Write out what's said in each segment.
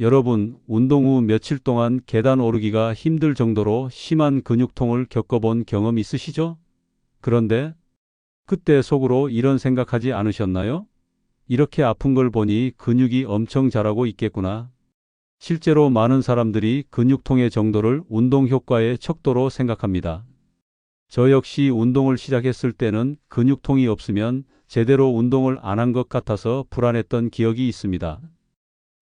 여러분, 운동 후 며칠 동안 계단 오르기가 힘들 정도로 심한 근육통을 겪어본 경험 있으시죠? 그런데 그때 속으로 이런 생각하지 않으셨나요? 이렇게 아픈 걸 보니 근육이 엄청 자라고 있겠구나. 실제로 많은 사람들이 근육통의 정도를 운동 효과의 척도로 생각합니다. 저 역시 운동을 시작했을 때는 근육통이 없으면 제대로 운동을 안 한 것 같아서 불안했던 기억이 있습니다.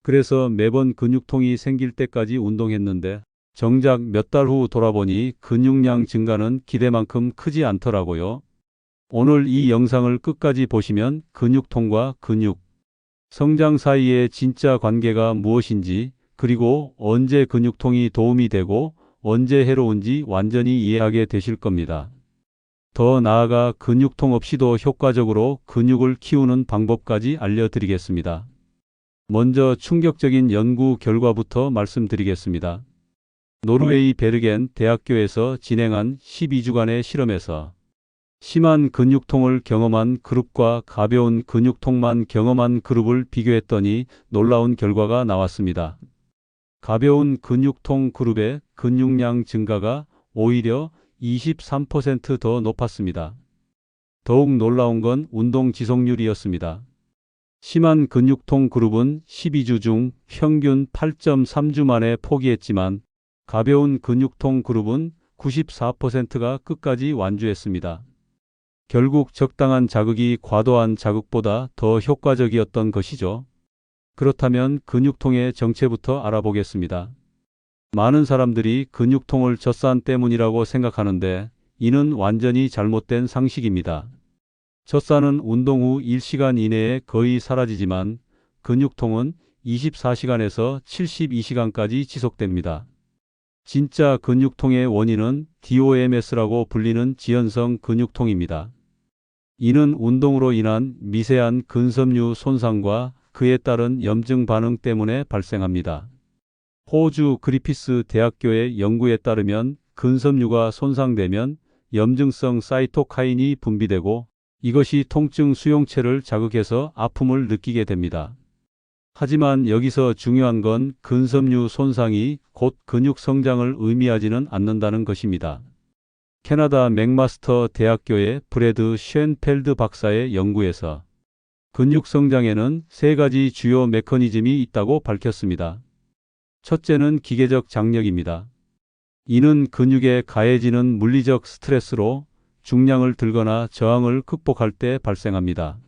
그래서 매번 근육통이 생길 때까지 운동했는데 정작 몇 달 후 돌아보니 근육량 증가는 기대만큼 크지 않더라고요. 오늘 이 영상을 끝까지 보시면 근육통과 근육 성장 사이의 진짜 관계가 무엇인지, 그리고 언제 근육통이 도움이 되고 언제 해로운지 완전히 이해하게 되실 겁니다. 더 나아가 근육통 없이도 효과적으로 근육을 키우는 방법까지 알려드리겠습니다. 먼저 충격적인 연구 결과부터 말씀드리겠습니다. 노르웨이 베르겐 대학교에서 진행한 12주간의 실험에서 심한 근육통을 경험한 그룹과 가벼운 근육통만 경험한 그룹을 비교했더니 놀라운 결과가 나왔습니다. 가벼운 근육통 그룹의 근육량 증가가 오히려 23% 더 높았습니다. 더욱 놀라운 건 운동 지속률이었습니다. 심한 근육통 그룹은 12주 중 평균 8.3주 만에 포기했지만 가벼운 근육통 그룹은 94%가 끝까지 완주했습니다. 결국 적당한 자극이 과도한 자극보다 더 효과적이었던 것이죠. 그렇다면 근육통의 정체부터 알아보겠습니다. 많은 사람들이 근육통을 젖산 때문이라고 생각하는데 이는 완전히 잘못된 상식입니다. 젖산은 운동 후 1시간 이내에 거의 사라지지만 근육통은 24시간에서 72시간까지 지속됩니다. 진짜 근육통의 원인은 DOMS라고 불리는 지연성 근육통입니다. 이는 운동으로 인한 미세한 근섬유 손상과 그에 따른 염증 반응 때문에 발생합니다. 호주 그리피스 대학교의 연구에 따르면 근섬유가 손상되면 염증성 사이토카인이 분비되고 이것이 통증 수용체를 자극해서 아픔을 느끼게 됩니다. 하지만 여기서 중요한 건 근섬유 손상이 곧 근육 성장을 의미하지는 않는다는 것입니다. 캐나다 맥마스터 대학교의 브래드 쉔펠드 박사의 연구에서 근육 성장에는 세 가지 주요 메커니즘이 있다고 밝혔습니다. 첫째는 기계적 장력입니다. 이는 근육에 가해지는 물리적 스트레스로 중량을 들거나 저항을 극복할 때 발생합니다.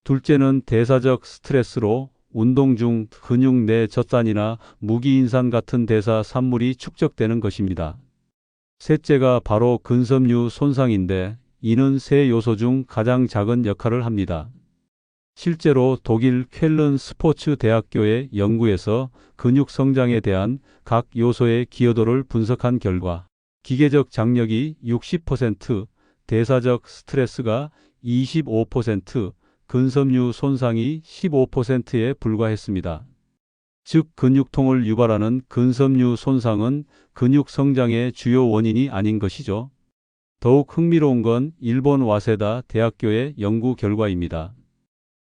둘째는 대사적 스트레스로 운동 중 근육 내 젖산이나 무기인산 같은 대사 산물이 축적되는 것입니다. 셋째가 바로 근섬유 손상인데 이는 세 요소 중 가장 작은 역할을 합니다. 실제로 독일 쾰른 스포츠 대학교의 연구에서 근육 성장에 대한 각 요소의 기여도를 분석한 결과 기계적 장력이 60%, 대사적 스트레스가 25%, 근섬유 손상이 15%에 불과했습니다. 즉 근육통을 유발하는 근섬유 손상은 근육 성장의 주요 원인이 아닌 것이죠. 더욱 흥미로운 건 일본 와세다 대학교의 연구 결과입니다.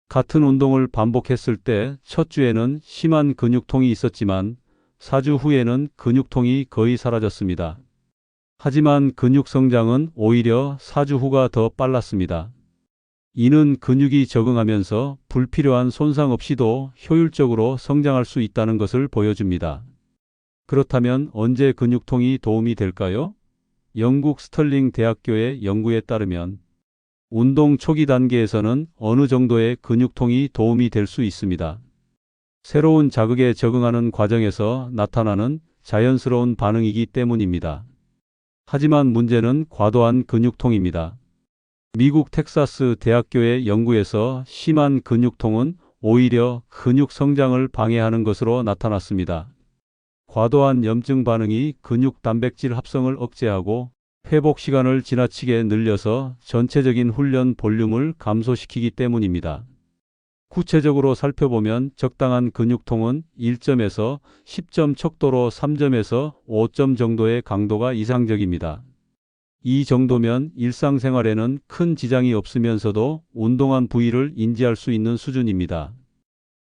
같은 운동을 반복했을 때 첫 주에는 심한 근육통이 있었지만 4주 후에는 근육통이 거의 사라졌습니다. 하지만 근육 성장은 오히려 4주 후가 더 빨랐습니다. 이는 근육이 적응하면서 불필요한 손상 없이도 효율적으로 성장할 수 있다는 것을 보여줍니다. 그렇다면 언제 근육통이 도움이 될까요? 영국 스털링 대학교의 연구에 따르면 운동 초기 단계에서는 어느 정도의 근육통이 도움이 될 수 있습니다. 새로운 자극에 적응하는 과정에서 나타나는 자연스러운 반응이기 때문입니다. 하지만 문제는 과도한 근육통입니다. 미국 텍사스 대학교의 연구에서 심한 근육통은 오히려 근육 성장을 방해하는 것으로 나타났습니다. 과도한 염증 반응이 근육 단백질 합성을 억제하고 회복 시간을 지나치게 늘려서 전체적인 훈련 볼륨을 감소시키기 때문입니다. 구체적으로 살펴보면 적당한 근육통은 1점에서 10점 척도로 3점에서 5점 정도의 강도가 이상적입니다. 이 정도면 일상생활에는 큰 지장이 없으면서도 운동한 부위를 인지할 수 있는 수준입니다.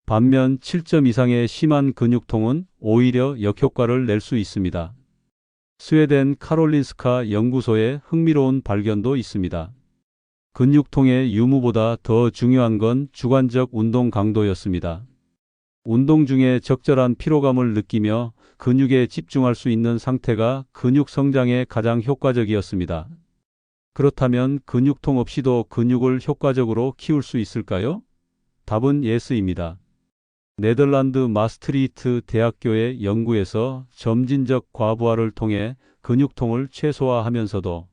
반면 7점 이상의 심한 근육통은 오히려 역효과를 낼 수 있습니다. 스웨덴 카롤린스카 연구소의 흥미로운 발견도 있습니다. 근육통의 유무보다 더 중요한 건 주관적 운동 강도였습니다. 운동 중에 적절한 피로감을 느끼며 근육에 집중할 수 있는 상태가 근육 성장에 가장 효과적이었습니다. 그렇다면 근육통 없이도 근육을 효과적으로 키울 수 있을까요? 답은 예스입니다. 네덜란드 마스트리히트 대학교의 연구에서 점진적 과부하를 통해 근육통을 최소화하면서도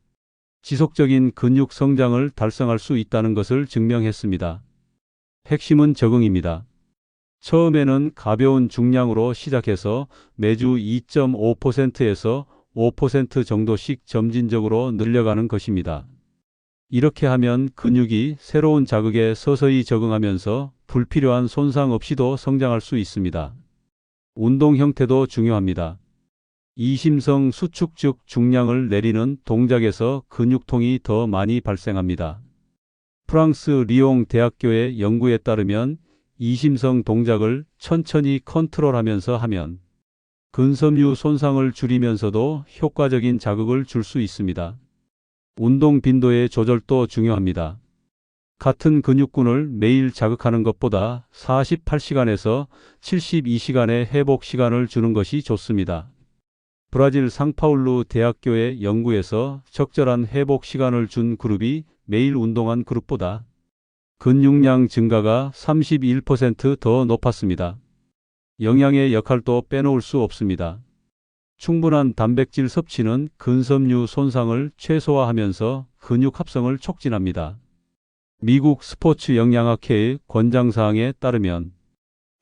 지속적인 근육 성장을 달성할 수 있다는 것을 증명했습니다. 핵심은 적응입니다. 처음에는 가벼운 중량으로 시작해서 매주 2.5%에서 5% 정도씩 점진적으로 늘려가는 것입니다. 이렇게 하면 근육이 새로운 자극에 서서히 적응하면서 불필요한 손상 없이도 성장할 수 있습니다. 운동 형태도 중요합니다. 이심성 수축축 중량을 내리는 동작에서 근육통이 더 많이 발생합니다. 프랑스 리옹 대학교의 연구에 따르면 이심성 동작을 천천히 컨트롤하면서 하면 근섬유 손상을 줄이면서도 효과적인 자극을 줄 수 있습니다. 운동 빈도의 조절도 중요합니다. 같은 근육군을 매일 자극하는 것보다 48시간에서 72시간의 회복 시간을 주는 것이 좋습니다. 브라질 상파울루 대학교의 연구에서 적절한 회복 시간을 준 그룹이 매일 운동한 그룹보다 근육량 증가가 31% 더 높았습니다. 영양의 역할도 빼놓을 수 없습니다. 충분한 단백질 섭취는 근섬유 손상을 최소화하면서 근육 합성을 촉진합니다. 미국 스포츠 영양학회의 권장사항에 따르면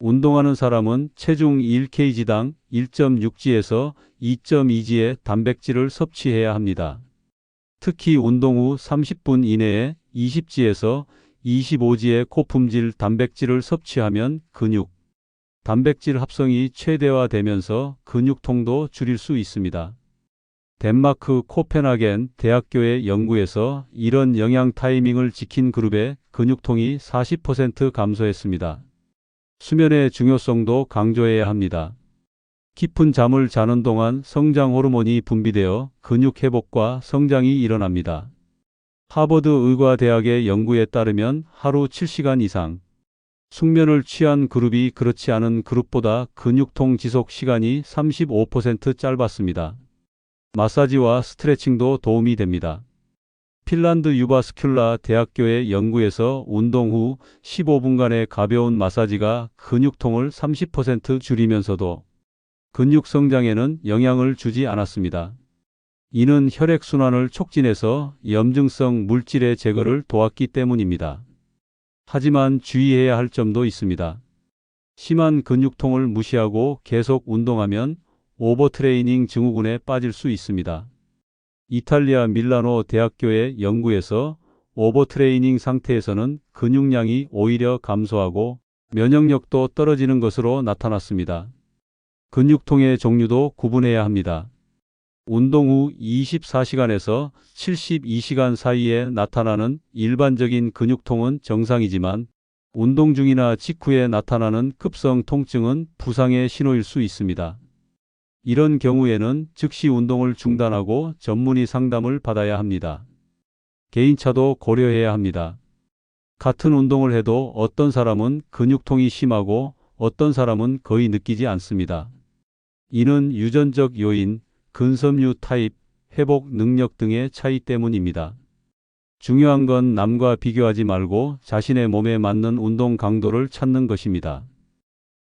운동하는 사람은 체중 1kg당 1.6g에서 2.2g의 단백질을 섭취해야 합니다. 특히 운동 후 30분 이내에 20g에서 25g의 고품질 단백질을 섭취하면 근육, 단백질 합성이 최대화되면서 근육통도 줄일 수 있습니다. 덴마크 코펜하겐 대학교의 연구에서 이런 영양 타이밍을 지킨 그룹의 근육통이 40% 감소했습니다. 수면의 중요성도 강조해야 합니다. 깊은 잠을 자는 동안 성장 호르몬이 분비되어 근육 회복과 성장이 일어납니다. 하버드 의과대학의 연구에 따르면 하루 7시간 이상 숙면을 취한 그룹이 그렇지 않은 그룹보다 근육통 지속 시간이 35% 짧았습니다. 마사지와 스트레칭도 도움이 됩니다. 핀란드 유바스큘라 대학교의 연구에서 운동 후 15분간의 가벼운 마사지가 근육통을 30% 줄이면서도 근육 성장에는 영향을 주지 않았습니다. 이는 혈액순환을 촉진해서 염증성 물질의 제거를 도왔기 때문입니다. 하지만 주의해야 할 점도 있습니다. 심한 근육통을 무시하고 계속 운동하면 오버트레이닝 증후군에 빠질 수 있습니다. 이탈리아 밀라노 대학교의 연구에서 오버트레이닝 상태에서는 근육량이 오히려 감소하고 면역력도 떨어지는 것으로 나타났습니다. 근육통의 종류도 구분해야 합니다. 운동 후 24시간에서 72시간 사이에 나타나는 일반적인 근육통은 정상이지만 운동 중이나 직후에 나타나는 급성 통증은 부상의 신호일 수 있습니다. 이런 경우에는 즉시 운동을 중단하고 전문의 상담을 받아야 합니다. 개인차도 고려해야 합니다. 같은 운동을 해도 어떤 사람은 근육통이 심하고 어떤 사람은 거의 느끼지 않습니다. 이는 유전적 요인, 근섬유 타입, 회복 능력 등의 차이 때문입니다. 중요한 건 남과 비교하지 말고 자신의 몸에 맞는 운동 강도를 찾는 것입니다.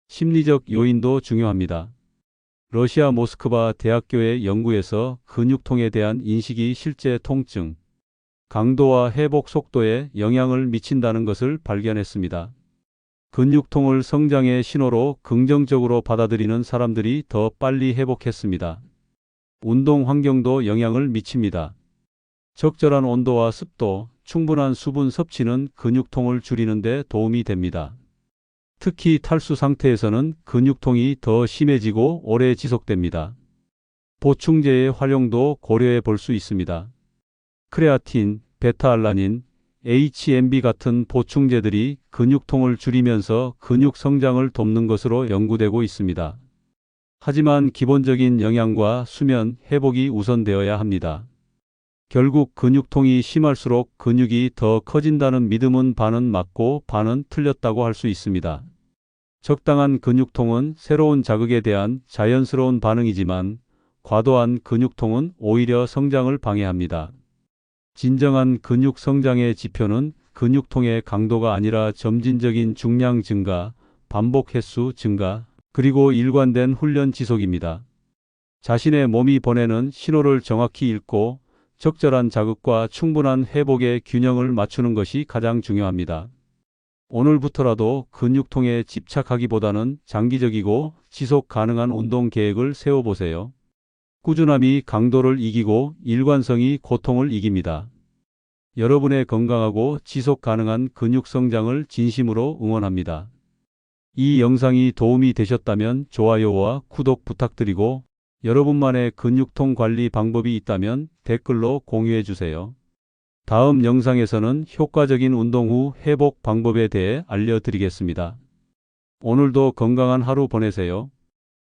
심리적 요인도 중요합니다. 러시아 모스크바 대학교의 연구에서 근육통에 대한 인식이 실제 통증, 강도와 회복 속도에 영향을 미친다는 것을 발견했습니다. 근육통을 성장의 신호로 긍정적으로 받아들이는 사람들이 더 빨리 회복했습니다. 운동 환경도 영향을 미칩니다. 적절한 온도와 습도, 충분한 수분 섭취는 근육통을 줄이는 데 도움이 됩니다. 특히 탈수 상태에서는 근육통이 더 심해지고 오래 지속됩니다. 보충제의 활용도 고려해 볼 수 있습니다. 크레아틴, 베타알라닌, HMB 같은 보충제들이 근육통을 줄이면서 근육 성장을 돕는 것으로 연구되고 있습니다. 하지만 기본적인 영양과 수면, 회복이 우선되어야 합니다. 결국 근육통이 심할수록 근육이 더 커진다는 믿음은 반은 맞고 반은 틀렸다고 할 수 있습니다. 적당한 근육통은 새로운 자극에 대한 자연스러운 반응이지만 과도한 근육통은 오히려 성장을 방해합니다. 진정한 근육 성장의 지표는 근육통의 강도가 아니라 점진적인 중량 증가, 반복 횟수 증가, 그리고 일관된 훈련 지속입니다. 자신의 몸이 보내는 신호를 정확히 읽고 적절한 자극과 충분한 회복의 균형을 맞추는 것이 가장 중요합니다. 오늘부터라도 근육통에 집착하기보다는 장기적이고 지속 가능한 운동 계획을 세워보세요. 꾸준함이 강도를 이기고 일관성이 고통을 이깁니다. 여러분의 건강하고 지속 가능한 근육 성장을 진심으로 응원합니다. 이 영상이 도움이 되셨다면 좋아요와 구독 부탁드리고 여러분만의 근육통 관리 방법이 있다면 댓글로 공유해 주세요. 다음 영상에서는 효과적인 운동 후 회복 방법에 대해 알려드리겠습니다. 오늘도 건강한 하루 보내세요.